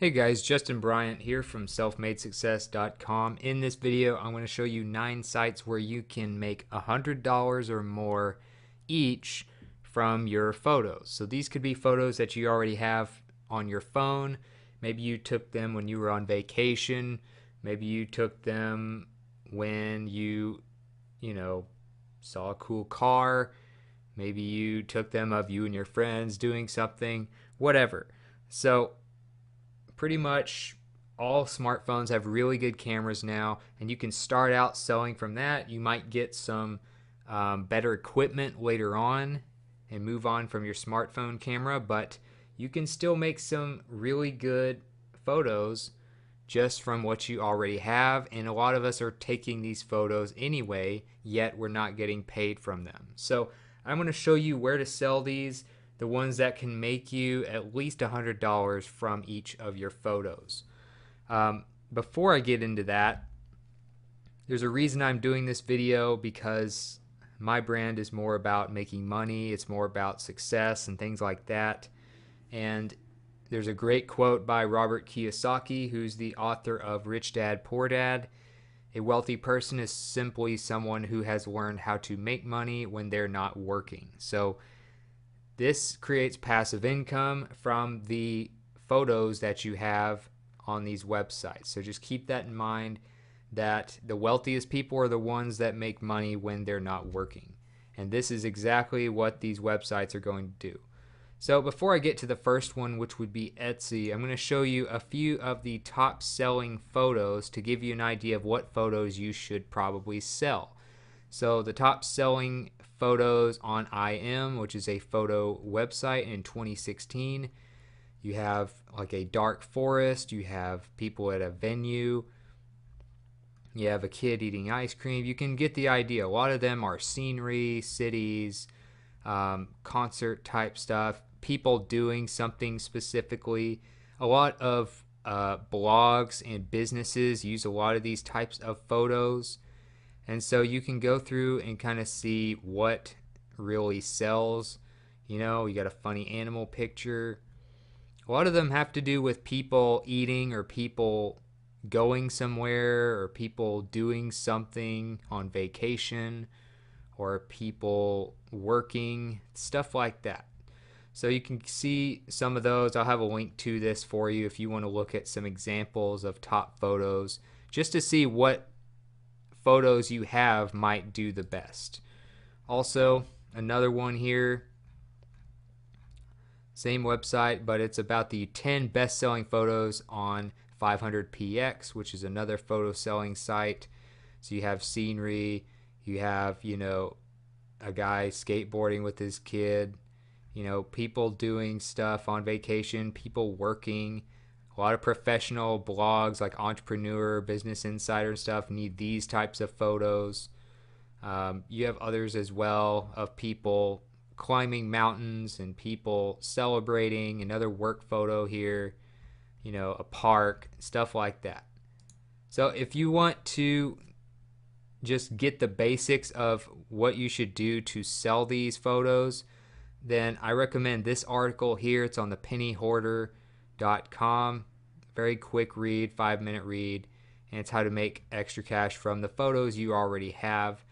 Hey guys, Justin Bryant here from selfmadesuccess.com. In this video, I'm going to show you 9 sites where you can make $100 or more each from your photos. So these could be photos that you already have on your phone. Maybe you took them when you were on vacation. Maybe you took them when you saw a cool car. Maybe you took them of you and your friends doing something, whatever. So pretty much all smartphones have really good cameras now, and you can start out selling from that. You might get some better equipment later on and move on from your smartphone camera, but you can still make some really good photos just from what you already have. And a lot of us are taking these photos anyway, yet we're not getting paid from them. So I'm going to show you where to sell these, the ones that can make you at least $100 from each of your photos. Before I get into that, there's a reason I'm doing this video, because my brand is more about making money. It's more about success and things like that. And there's a great quote by Robert Kiyosaki, who's the author of Rich Dad, Poor Dad. A wealthy person is simply someone who has learned how to make money when they're not working. So this creates passive income from the photos that you have on these websites. So just keep that in mind, that the wealthiest people are the ones that make money when they're not working. And this is exactly what these websites are going to do. So before I get to the first one, which would be Etsy, I'm going to show you a few of the top selling photos to give you an idea of what photos you should probably sell. So the top selling photos on IM, which is a photo website, in 2016, you have like a dark forest, you have people at a venue, you have a kid eating ice cream. You can get the idea. A lot of them are scenery, cities, concert type stuff, people doing something specifically. A lot of blogs and businesses use a lot of these types of photos. And so you can go through and kind of see what really sells. You got a funny animal picture. A lot of them have to do with people eating, or people going somewhere, or people doing something on vacation, or people working, stuff like that. So you can see some of those. I'll have a link to this for you if you want to look at some examples of top photos, just to see what photos you have might do the best. Also, another one here, same website, but it's about the 10 best-selling photos on 500px, which is another photo selling site. So you have scenery, you have, a guy skateboarding with his kid, people doing stuff on vacation, people working. A lot of professional blogs like Entrepreneur, Business Insider and stuff need these types of photos. You have others as well of people climbing mountains and people celebrating. Another work photo here, a park, stuff like that. So if you want to just get the basics of what you should do to sell these photos, then I recommend this article here. It's on the pennyhoarder.com. Very quick read, 5-minute read, and it's how to make extra cash from the photos you already have.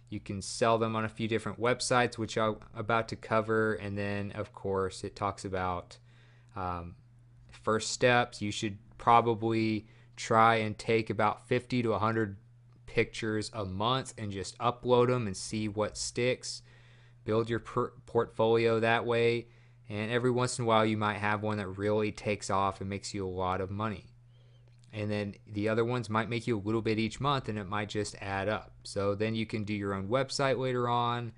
You can sell them on a few different websites, which I'm about to cover, and then of course it talks about first steps. You should probably try and take about 50 to 100 pictures a month and just upload them and see what sticks. Build your portfolio that way, and every once in a while you might have one that really takes off and makes you a lot of money. And then the other ones might make you a little bit each month, and it might just add up. So then you can do your own website later on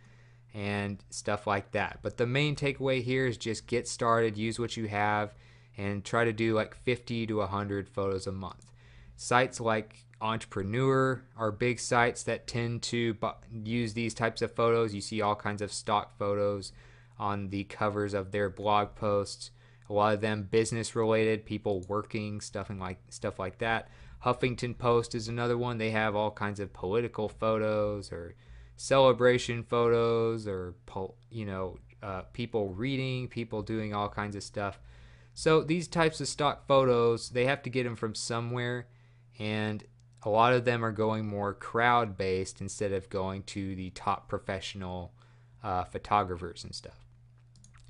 and stuff like that. But the main takeaway here is just get started, use what you have, and try to do like 50 to 100 photos a month. Sites like Entrepreneur are big sites that tend to use these types of photos. You see all kinds of stock photos on the covers of their blog posts. A lot of them business related, people working, stuff like that. Huffington Post is another one. They have all kinds of political photos or celebration photos, or people reading, people doing all kinds of stuff. So these types of stock photos, they have to get them from somewhere, and a lot of them are going more crowd based instead of going to the top professional photographers and stuff.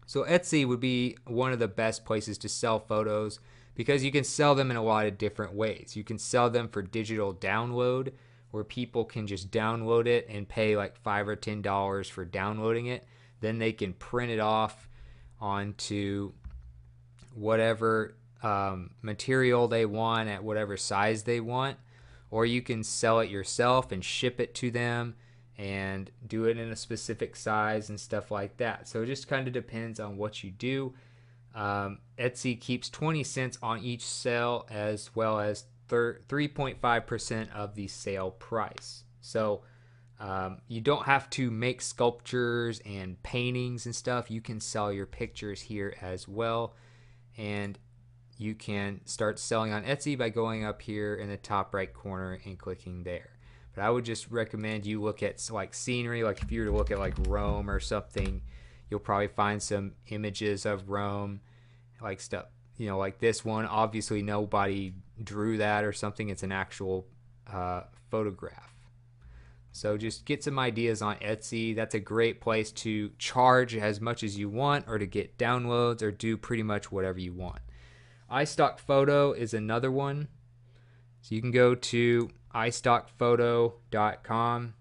So Etsy would be one of the best places to sell photos because you can sell them in a lot of different ways. You can sell them for digital download, where people can just download it and pay like $5 or $10 for downloading it. Then they can print it off onto whatever material they want at whatever size they want. Or you can sell it yourself and ship it to them and do it in a specific size and stuff like that. So it just kind of depends on what you do. Etsy keeps 20 cents on each sale, as well as 3.5% of the sale price. So you don't have to make sculptures and paintings and stuff. You can sell your pictures here as well. And you can start selling on Etsy by going up here in the top right corner and clicking there. But I would just recommend you look at like scenery. Like if you were to look at like Rome or something, you'll probably find some images of Rome, like stuff, you know, like this one. Obviously nobody drew that or something. It's an actual photograph. So just get some ideas on Etsy. That's a great place to charge as much as you want, or to get downloads, or do pretty much whatever you want. iStockPhoto is another one. So you can go to iStockPhoto.com.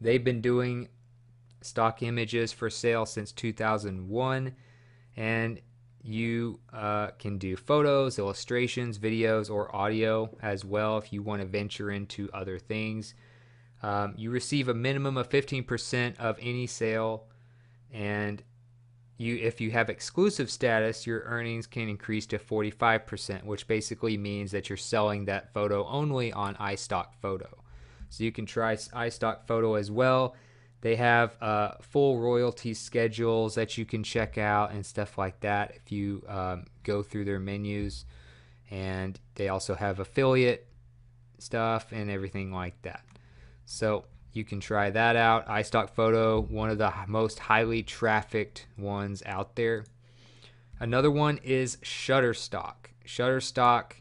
They've been doing stock images for sale since 2001, and you can do photos, illustrations, videos, or audio as well if you want to venture into other things. You receive a minimum of 15% of any sale, and if you have exclusive status, your earnings can increase to 45%, which basically means that you're selling that photo only on iStockPhoto. So you can try iStockPhoto as well. They have full royalty schedules that you can check out and stuff like that if you go through their menus. And they also have affiliate stuff and everything like that. So you can try that out. iStockPhoto, one of the most highly trafficked ones out there. Another one is Shutterstock. Shutterstock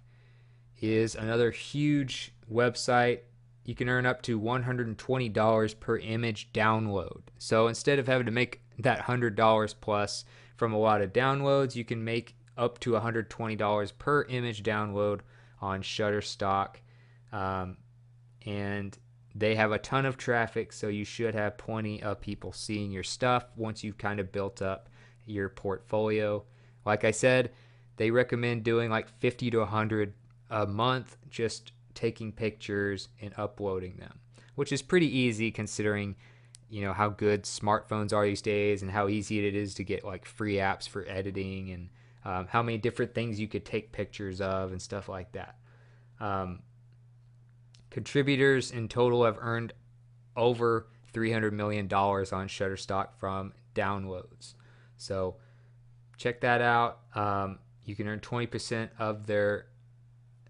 is another huge website. You can earn up to $120 per image download. So instead of having to make that $100 plus from a lot of downloads, you can make up to $120 per image download on Shutterstock. And they have a ton of traffic, so you should have plenty of people seeing your stuff once you've kind of built up your portfolio. Like I said, they recommend doing like 50 to 100 a month, just taking pictures and uploading them, which is pretty easy considering, you know, how good smartphones are these days and how easy it is to get like free apps for editing, and how many different things you could take pictures of and stuff like that. Contributors in total have earned over $300 million on Shutterstock from downloads. So check that out. You can earn 20% of their,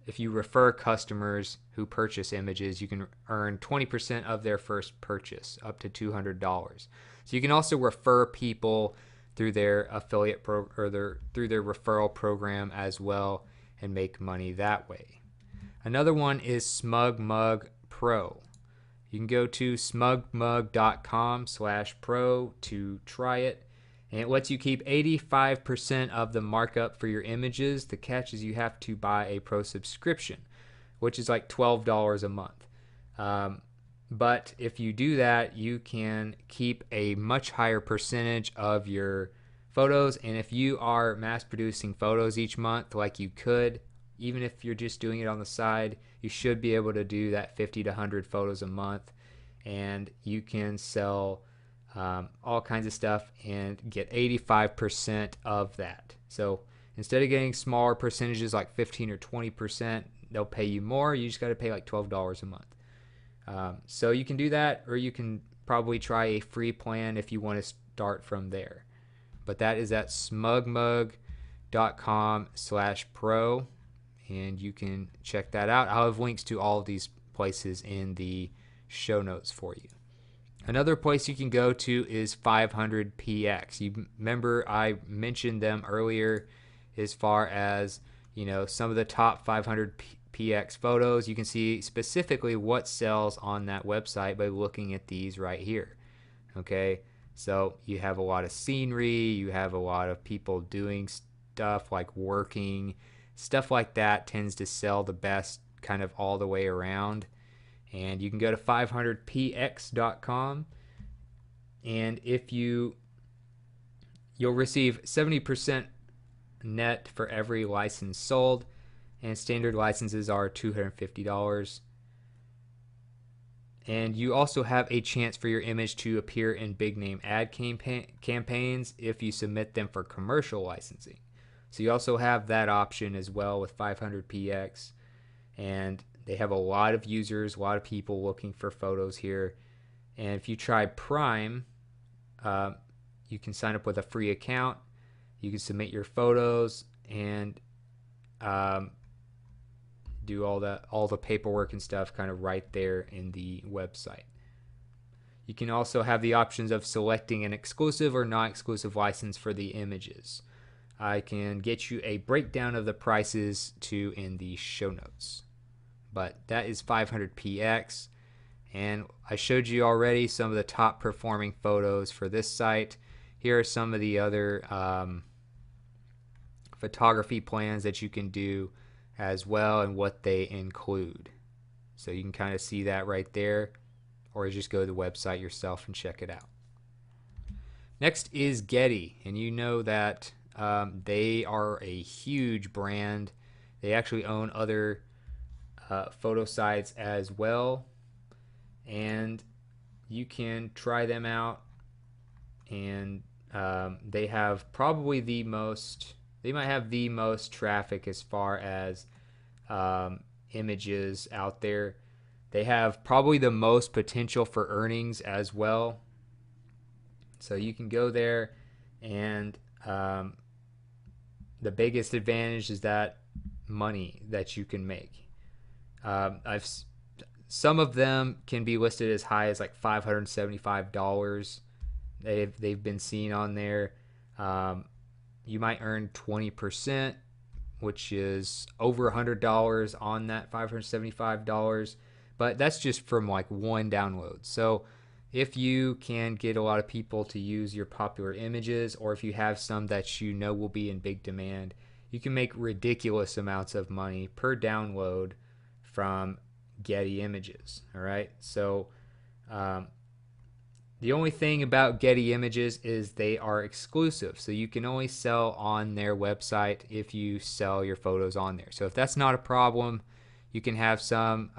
if you refer customers who purchase images, you can earn 20% of their first purchase, up to $200. So you can also refer people through their affiliate through their referral program as well, and make money that way. Another one is SmugMug Pro. You can go to smugmug.com/pro to try it, and it lets you keep 85% of the markup for your images. The catch is you have to buy a pro subscription, which is like $12 a month. But if you do that, you can keep a much higher percentage of your photos. And if you are mass producing photos each month, like you could, even if you're just doing it on the side, you should be able to do that 50 to 100 photos a month, and you can sell all kinds of stuff and get 85% of that. So instead of getting smaller percentages like 15 or 20%, they'll pay you more. You just got to pay like $12 a month. So you can do that, or you can probably try a free plan if you want to start from there. But that is at smugmug.com/pro. And you can check that out. I'll have links to all of these places in the show notes for you. Another place you can go to is 500px. You remember I mentioned them earlier as far as, some of the top 500px photos. You can see specifically what sells on that website by looking at these right here. Okay, so you have a lot of scenery, you have a lot of people doing stuff like working, stuff like that tends to sell the best kind of all the way around. And you can go to 500px.com, and if you'll receive 70% net for every license sold, and standard licenses are $250. And you also have a chance for your image to appear in big name ad campaigns if you submit them for commercial licensing. So you also have that option as well with 500px, and they have a lot of users, a lot of people looking for photos here. And if you try Prime, you can sign up with a free account. You can submit your photos and do all the paperwork and stuff kind of right there in the website. You can also have the options of selecting an exclusive or not exclusive license for the images. I can get you a breakdown of the prices too in the show notes. But that is 500px, and I showed you already some of the top performing photos for this site. Here are some of the other photography plans that you can do as well and what they include. So you can kind of see that right there, or just go to the website yourself and check it out. Next is Getty, and you know that they are a huge brand. They actually own other photo sites as well, and you can try them out. And they have probably they might have the most traffic as far as images out there. They have probably the most potential for earnings as well. So you can go there, and the biggest advantage is that money that you can make. Some of them can be listed as high as like $575. They've been seen on there. You might earn 20%, which is over $100 on that $575. But that's just from like one download. So if you can get a lot of people to use your popular images, or if you have some that you know will be in big demand, you can make ridiculous amounts of money per download from Getty Images. All right, so the only thing about Getty Images is they are exclusive, so you can only sell on their website if you sell your photos on there. So if that's not a problem, you can have some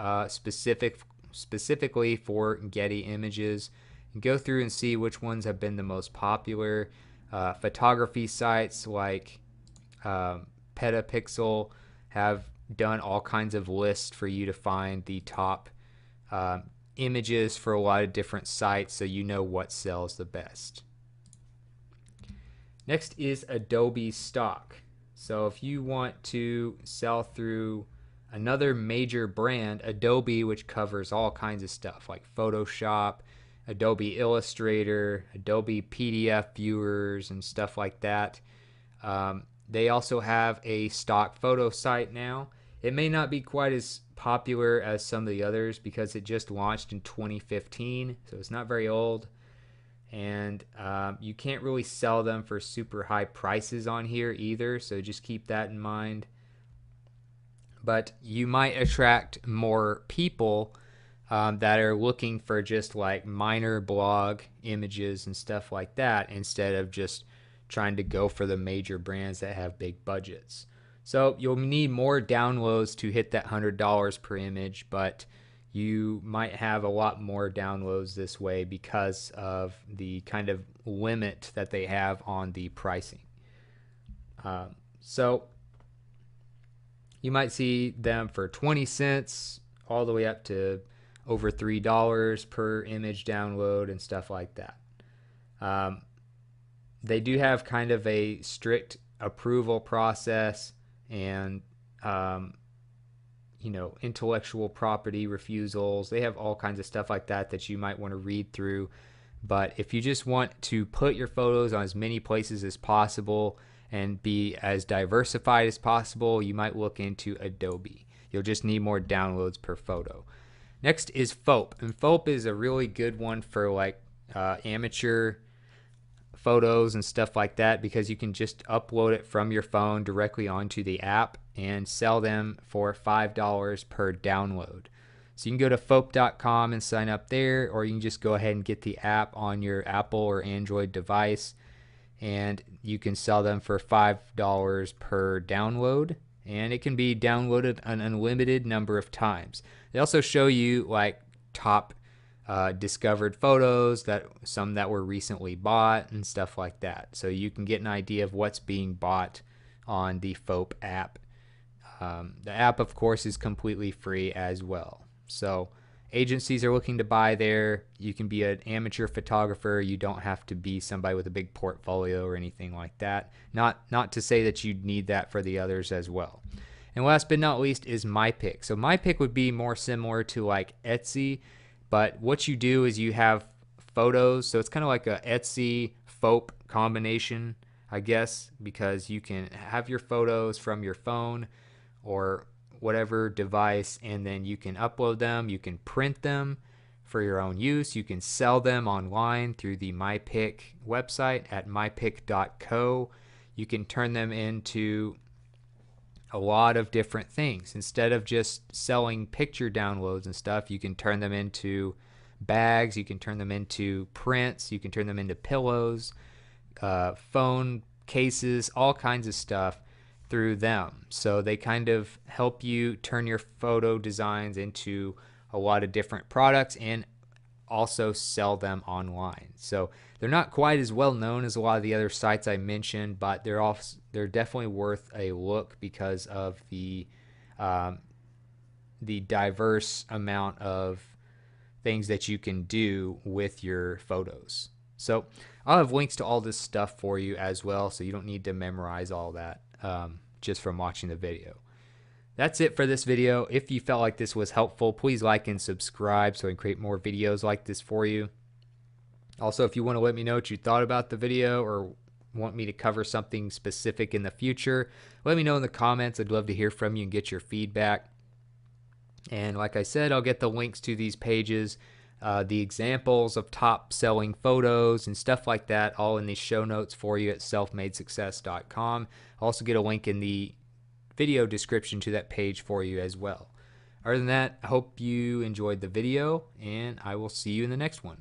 specifically for Getty Images, and go through and see which ones have been the most popular. Photography sites like Petapixel have done all kinds of lists for you to find the top images for a lot of different sites, so you know what sells the best. Next is Adobe Stock. So if you want to sell through another major brand, Adobe, which covers all kinds of stuff like Photoshop, Adobe Illustrator, Adobe PDF viewers, and stuff like that. They also have a stock photo site now. It may not be quite as popular as some of the others because it just launched in 2015, so it's not very old. And you can't really sell them for super high prices on here either, so just keep that in mind. But you might attract more people that are looking for just like minor blog images and stuff like that, instead of just trying to go for the major brands that have big budgets. So you'll need more downloads to hit that $100 per image, but you might have a lot more downloads this way because of the kind of limit that they have on the pricing. So you might see them for 20 cents all the way up to over $3 per image download and stuff like that. They do have kind of a strict approval process, and intellectual property refusals. They have all kinds of stuff like that that you might want to read through. But if you just want to put your photos on as many places as possible and be as diversified as possible, you might look into Adobe. You'll just need more downloads per photo. Next is FOAP, and FOAP is a really good one for like amateur photos and stuff like that, because you can just upload it from your phone directly onto the app and sell them for $5 per download. So you can go to foap.com and sign up there, or you can just go ahead and get the app on your Apple or Android device, and you can sell them for $5 per download, and it can be downloaded an unlimited number of times. They also show you like top discovered photos, some that were recently bought and stuff like that, so you can get an idea of what's being bought on the FOAP app. The app, of course, is completely free as well. So agencies are looking to buy there. You can be an amateur photographer. You don't have to be somebody with a big portfolio or anything like that. Not to say that you need that for the others as well. And last but not least is MyPic. So MyPic would be more similar to like Etsy, but what you do is you have photos. So it's kind of like a Etsy FOAP combination, I guess, because you can have your photos from your phone or whatever device, and then you can upload them, you can print them for your own use, you can sell them online through the MyPic website at mypic.co. You can turn them into a lot of different things. Instead of just selling picture downloads and stuff, you can turn them into bags, you can turn them into prints, you can turn them into pillows, phone cases, all kinds of stuff through them. So they kind of help you turn your photo designs into a lot of different products and also sell them online. So they're not quite as well known as a lot of the other sites I mentioned, but they're definitely worth a look because of the diverse amount of things that you can do with your photos. So I'll have links to all this stuff for you as well, so you don't need to memorize all that just from watching the video. That's it for this video. If you felt like this was helpful, please like and subscribe so I can create more videos like this for you. Also, if you want to let me know what you thought about the video or want me to cover something specific in the future, let me know in the comments. I'd love to hear from you and get your feedback. And like I said, I'll get the links to these pages, the examples of top selling photos and stuff like that, all in the show notes for you at selfmadesuccess.com. I'll also get a link in the video description to that page for you as well. Other than that, I hope you enjoyed the video, and I will see you in the next one.